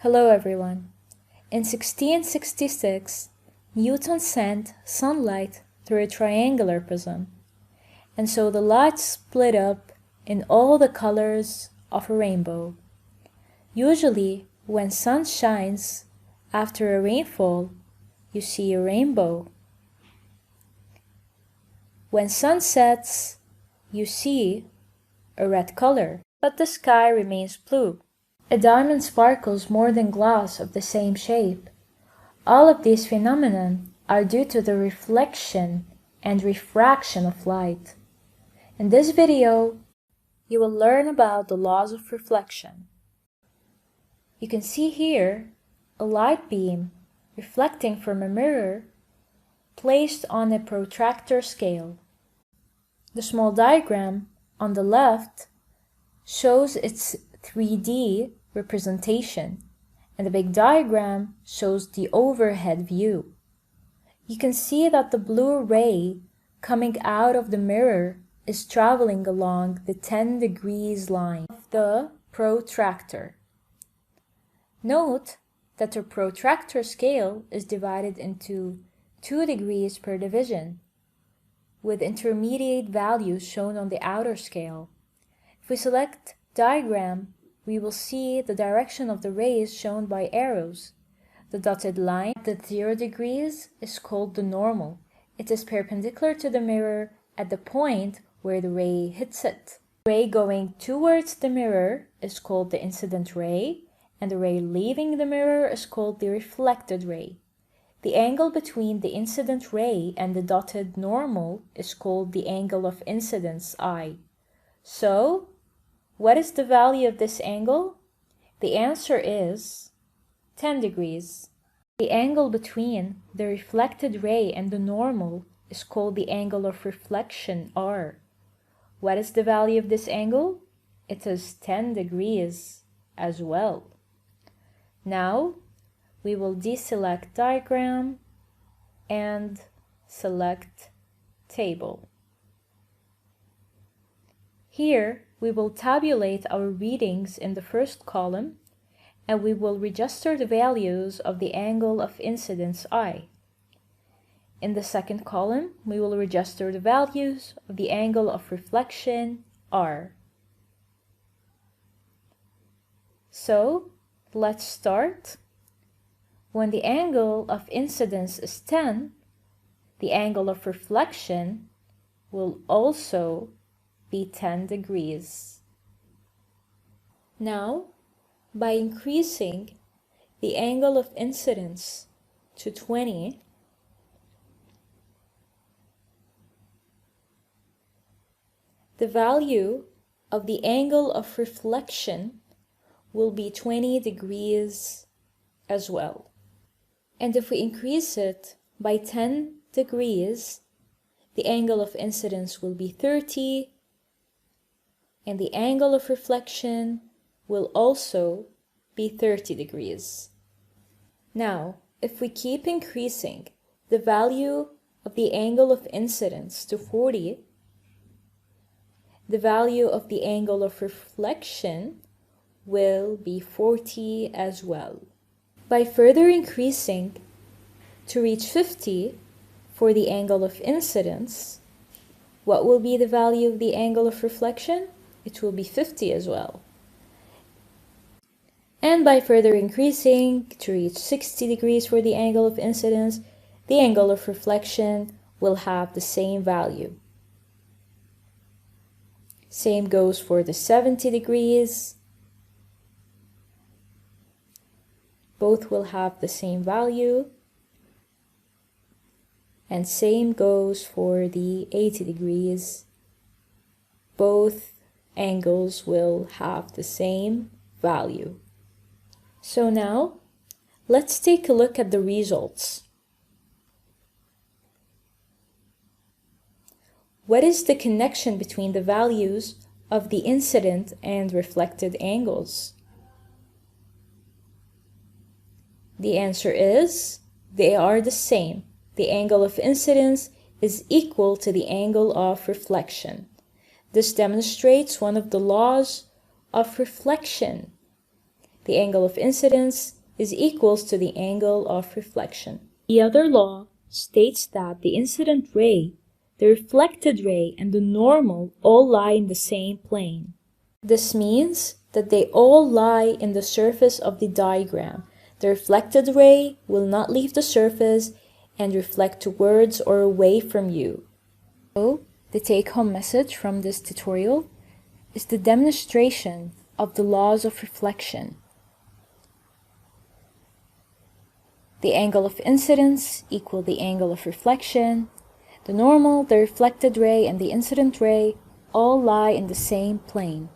Hello everyone. In 1666, Newton sent sunlight through a triangular prism, and so the light split up in all the colors of a rainbow. Usually, when sun shines after a rainfall, you see a rainbow. When sun sets, you see a red color, but the sky remains blue. A diamond sparkles more than glass of the same shape. All of these phenomena are due to the reflection and refraction of light. In this video, you will learn about the laws of reflection. You can see here a light beam reflecting from a mirror placed on a protractor scale. The small diagram on the left shows its 3D representation, and the big diagram shows the overhead view. You can see that the blue ray coming out of the mirror is traveling along the 10 degrees line of the protractor. Note that the protractor scale is divided into 2 degrees per division, with intermediate values shown on the outer scale. If we select diagram, we will see the direction of the rays shown by arrows. The dotted line at the 0 degrees is called the normal. It is perpendicular to the mirror at the point where the ray hits it. The ray going towards the mirror is called the incident ray, and the ray leaving the mirror is called the reflected ray. The angle between the incident ray and the dotted normal is called the angle of incidence, I. So, what is the value of this angle? The answer is 10 degrees. The angle between the reflected ray and the normal is called the angle of reflection, R. What is the value of this angle? It is 10 degrees as well. Now, we will deselect diagram and select table. Here, we will tabulate our readings in the first column, and we will register the values of the angle of incidence I. In the second column, we will register the values of the angle of reflection, R. So, let's start. When the angle of incidence is 10, the angle of reflection will also be 10 degrees. Now, by increasing the angle of incidence to 20, the value of the angle of reflection will be 20 degrees as well. And if we increase it by 10 degrees, the angle of incidence will be 30, and the angle of reflection will also be 30 degrees. Now, if we keep increasing the value of the angle of incidence to 40, the value of the angle of reflection will be 40 as well. By further increasing to reach 50 for the angle of incidence, what will be the value of the angle of reflection? It will be 50 as well. And by further increasing to reach 60 degrees for the angle of incidence, the angle of reflection will have the same value. Same goes for the 70 degrees. Both will have the same value. And same goes for the 80 degrees. Both angles will have the same value. So now, let's take a look at the results. What is the connection between the values of the incident and reflected angles? The answer is, they are the same. The angle of incidence is equal to the angle of reflection. This demonstrates one of the laws of reflection. The angle of incidence is equals to the angle of reflection. The other law states that the incident ray, the reflected ray, and the normal all lie in the same plane. This means that they all lie in the surface of the diagram. The reflected ray will not leave the surface and reflect towards or away from you. So, the take-home message from this tutorial is the demonstration of the laws of reflection. The angle of incidence equals the angle of reflection. The normal, the reflected ray, and the incident ray all lie in the same plane.